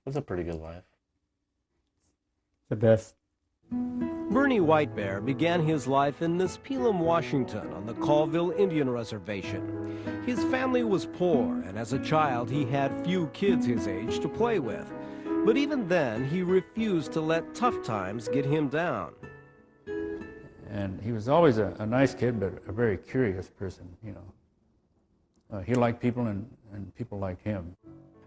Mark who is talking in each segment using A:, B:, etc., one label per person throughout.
A: was a pretty good life.
B: The best.
C: Bernie Whitebear began his life in Nispelem, Washington, on the Colville Indian Reservation. His family was poor, and as a child he had few kids his age to play with. But even then, he refused to let tough times get him down.
B: And he was always a nice kid, but a very curious person, you know. He liked people, and people liked him.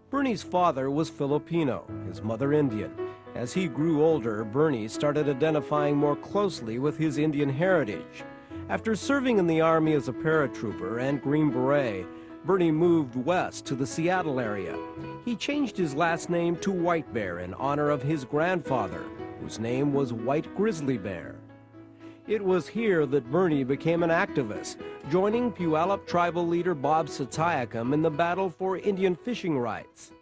C: Bernie's father was Filipino, his mother Indian. As he grew older, Bernie started identifying more closely with his Indian heritage. After serving in the Army as a paratrooper and Green Beret, Bernie moved west to the Seattle area. He changed his last name to Whitebear in honor of his grandfather, whose name was White Grizzly Bear. It was here that Bernie became an activist, joining Puyallup tribal leader Bob Satayacum in the battle for Indian fishing rights.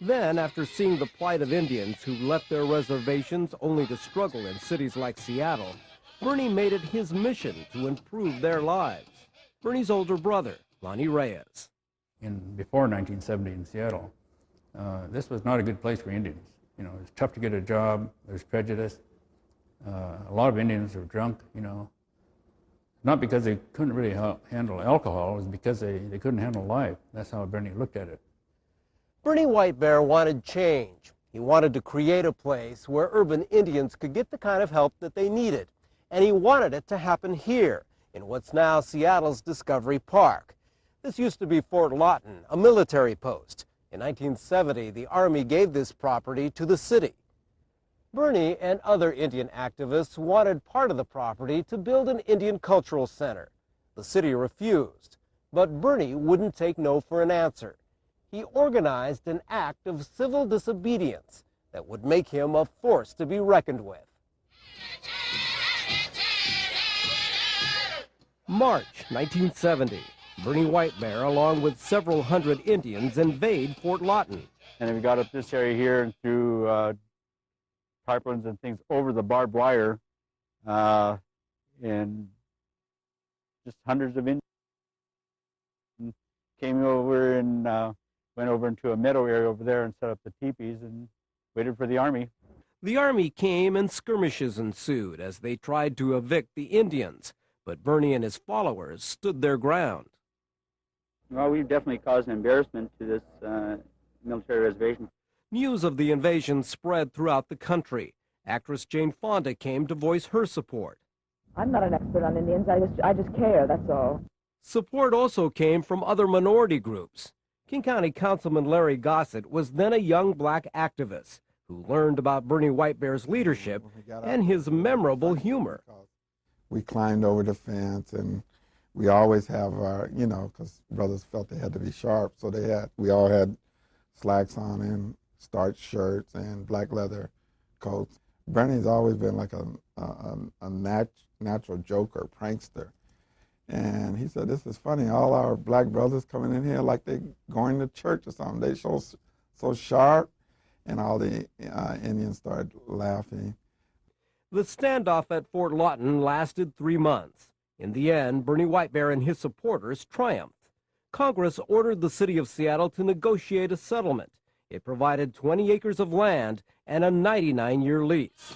C: Then, after seeing the plight of Indians who left their reservations only to struggle in cities like Seattle, Bernie made it his mission to improve their lives. Bernie's older brother, Lonnie Reyes.
B: Before 1970 in Seattle, this was not a good place for Indians. You know, it's tough to get a job, there's prejudice. A lot of Indians were drunk, you know. Not because they couldn't really handle alcohol, it was because they couldn't handle life. That's how Bernie looked at it.
C: Bernie Whitebear wanted change. He wanted to create a place where urban Indians could get the kind of help that they needed. And he wanted it to happen here, in what's now Seattle's Discovery Park. This used to be Fort Lawton, a military post. In 1970, the Army gave this property to the city. Bernie and other Indian activists wanted part of the property to build an Indian cultural center. The city refused, but Bernie wouldn't take no for an answer. He organized an act of civil disobedience that would make him a force to be reckoned with. March 1970, Bernie Whitebear, along with several hundred Indians, invade Fort Lawton.
D: And then we got up this area here and through tarpaulins and things over the barbed wire, and just hundreds of Indians came over and went over into a meadow area over there and set up the teepees and waited for the Army.
C: The Army came and skirmishes ensued as they tried to evict the Indians, but Bernie and his followers stood their ground.
D: Well, we've definitely caused an embarrassment to this military reservation.
C: News of the invasion spread throughout the country. Actress Jane Fonda came to voice her support.
E: I'm not an expert on Indians. I just care, that's all.
C: Support also came from other minority groups. King County Councilman Larry Gossett was then a young black activist who learned about Bernie Whitebear's leadership and his memorable humor.
F: We climbed over the fence, and we always have our, you know, because brothers felt they had to be sharp, so we all had slacks on and starched shirts and black leather coats. Bernie's always been like a natural joker, prankster. And he said, this is funny, all our black brothers coming in here like they going to church or something. They so sharp, and all the Indians started laughing.
C: The standoff at Fort Lawton lasted 3 months. In the end, Bernie Whitebear and his supporters triumphed. Congress ordered the city of Seattle to negotiate a settlement. It provided 20 acres of land and a 99-year lease.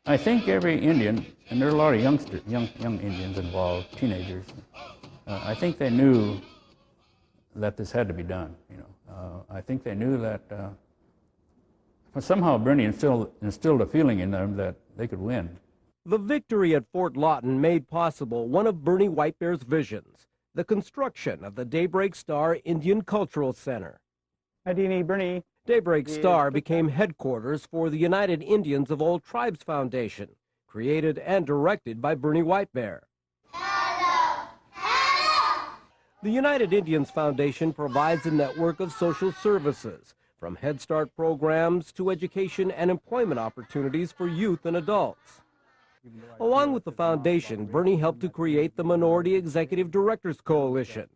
B: I think every Indian, and there are a lot of young Indians involved, teenagers, I think they knew that this had to be done. You know, I think they knew that somehow Bernie instilled a feeling in them that they could win.
C: The victory at Fort Lawton made possible one of Bernie Whitebear's visions, the construction of the Daybreak Star Indian Cultural Center.
D: Bernie.
C: Daybreak Star became headquarters for the United Indians of All Tribes Foundation, created and directed by Bernie Whitebear. The United Indians Foundation provides a network of social services, from Head Start programs to education and employment opportunities for youth and adults. Along with the foundation, Bernie helped to create the Minority Executive Directors Coalition.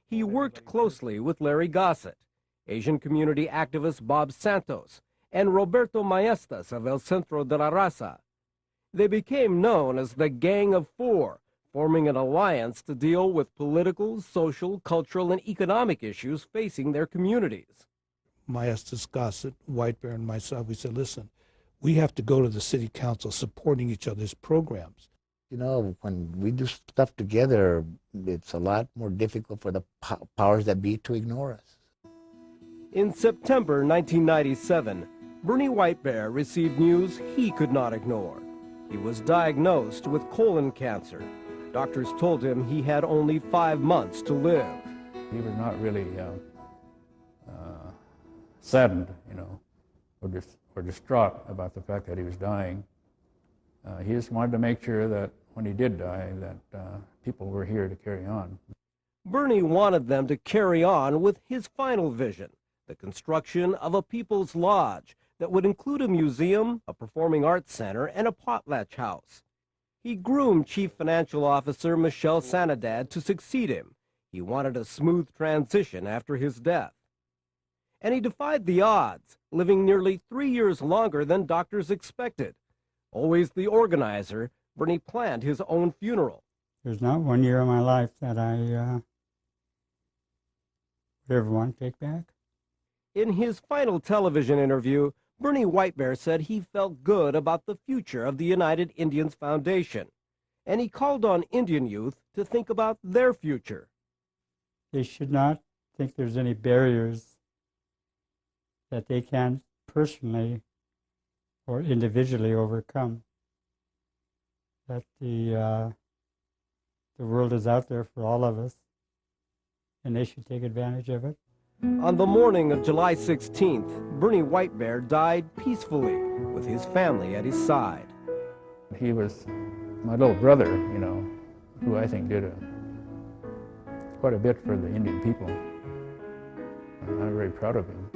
C: He worked closely with Larry Gossett, Asian community activist Bob Santos, and Roberto Maestas of El Centro de la Raza. They became known as the Gang of Four, forming an alliance to deal with political, social, cultural, and economic issues facing their communities.
A: my Estes Gossett, Whitebear, and myself, we said, listen, we have to go to the city council supporting each other's programs.
G: You know, when we do stuff together, it's a lot more difficult for the powers that be to ignore us.
C: In September 1997, Bernie Whitebear received news he could not ignore. He was diagnosed with colon cancer. Doctors told him he had only 5 months to live.
B: He was not really saddened, or distraught about the fact that he was dying. He just wanted to make sure that when he did die, that people were here to carry on.
C: Bernie wanted them to carry on with his final vision, the construction of a People's Lodge that would include a museum, a performing arts center, and a potlatch house. He groomed Chief Financial Officer Michelle Sanadad to succeed him. He wanted a smooth transition after his death. And he defied the odds, living nearly 3 years longer than doctors expected. Always the organizer, Bernie planned his own funeral.
H: There's not 1 year of my life that I would ever want to take back.
C: In his final television interview, Bernie Whitebear said he felt good about the future of the United Indians Foundation, and he called on Indian youth to think about their future.
H: They should not think there's any barriers that they can't personally or individually overcome. That the world is out there for all of us, and they should take advantage of it.
C: On the morning of July 16th, Bernie Whitebear died peacefully with his family at his side.
B: He was my little brother, who I think did quite a bit for the Indian people. I'm very proud of him.